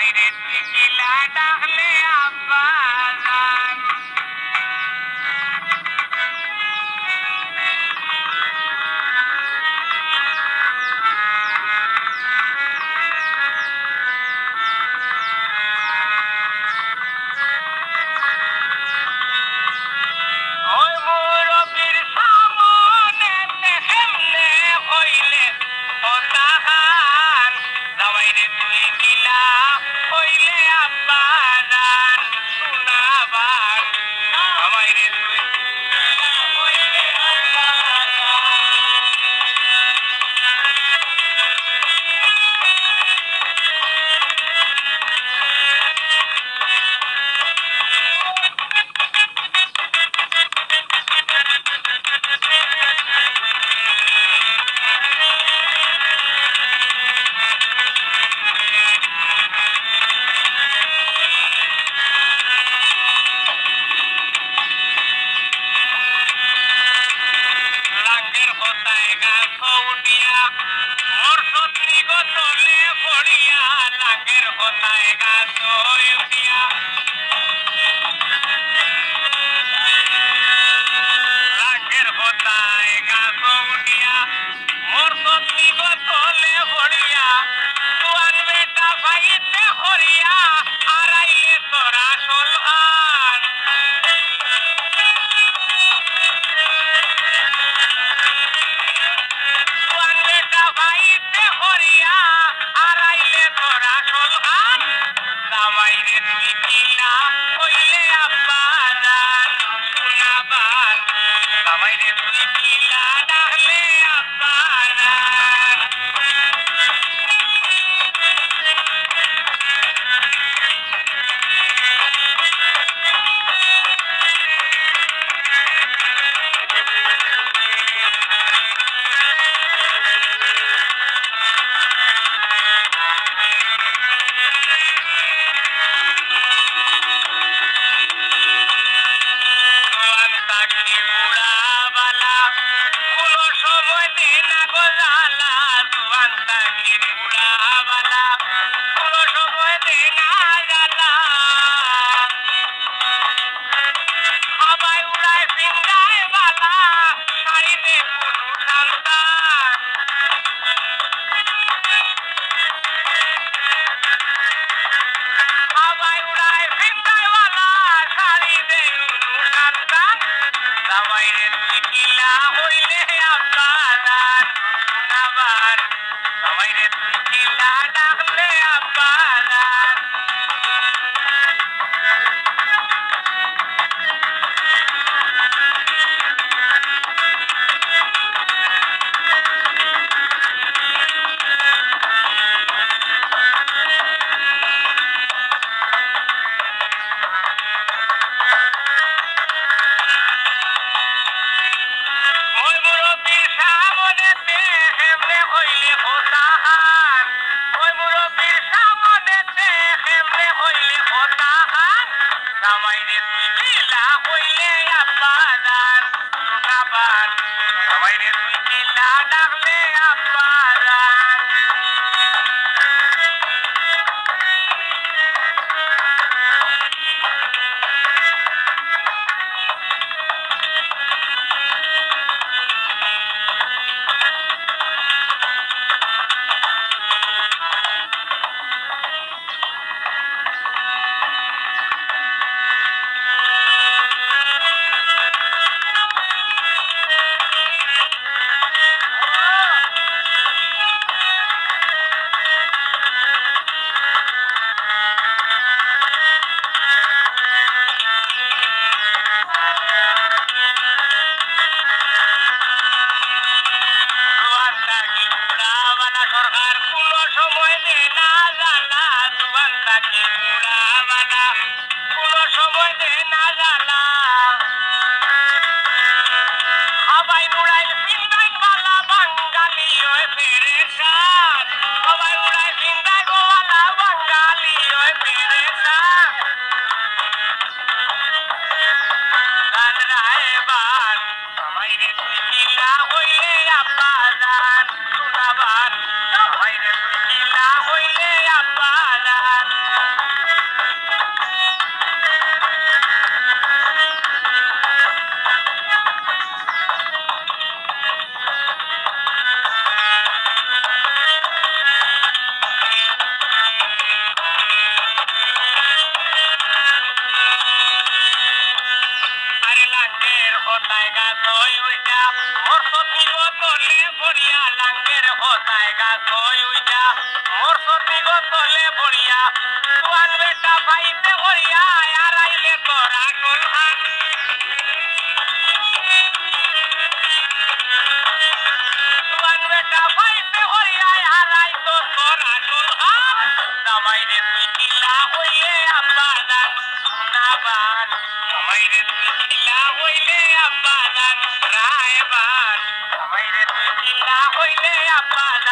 বাইরে তুই কিলা ডাকলে আব্বা জান ওই মুরব্বির সামনে হেমনে হইলে হতাহান বাইরে তুই কিলা হইলে আব্বা জান শোনাবার বাইরে তুই হইলে আব্বা লাঙ্গের হতায় গাছ উঠিয়া মোর সতনি গতলে পড়িয়া লাঙ্গের হতায় গাছ উঠিয়া লাঙ্গের হতায় গাছ উঠিয়া মোর সতনি গতলে পড়িয়া তুয়ান বেটা ভাইতে হরিয়া হারাইলে তোরা সলহান তুয়ান বেটা ভাইতে হরিয়া হারাইলে তোরা সলহান জামাইরে তুই কিলা হইলে আব্বা জান শোনাবার জামাইরে তুই কিলা ডাকলে আব্বা জান জোয়ান তাকি উড়াবালা কোনো সময় দে না গো জ্বালা জোয়ান তাকি উড়াবালা কোনো সময় দে না জ্বালা সবাই উড়ায় সিংগায় বালা শাড়িতে কোনো ঠান্ডা সবাই উড়ায় সিংগায় বালা শাড়িতে কোনো ঠান্ডা জামাইরে তুই কিলা হইলে আব্বা জান শোনাবার জামাইরে তুই কিলা ডাকলে আব্বা জান ওই মুরব্বির সামনেতে হেমনে হইলে হতাহান ওই মুরব্বির সামনেতে হেমনে হইলে হতাহান জামাইরে তুই কিলা হইলে আব্বা জান শোনাবার জামাইরে তুই কিলা ডাকলে আব্বা জান জোয়ান তাকি উড়াবালা সরকার কোনো সময় দে না জ্বালা জোয়ান তাকি উড়াবালা কোনো সময় দে না জ্বালা সবাই উড়াইল সিংগাই বালা বাঙালি ওই পেরেশান সবাই উড়াই সিংগাই বালা বাঙালি ওই পেরেশান গান রায়বার জামাইরে তুই কিলা হইলে আব্বা জান শোনাবার জামাইরে তুই কিলা হইলে আব্বা জান সর্দি গতলে বড়িয়া তুয়ান বেটা পাইতে করিয়া আর আইলে তোরা কলহান তুয়ান বেটা পাইতে করিয়া আর আইতো তোরা কলহান দামাইরে তুই কিলা হইলে আব্বাদান সুনাবান দামাইরে তুই কিলা হইলে আব্বাদান রায়বান দামাইরে তুই কিলা হইলে আব্বাদান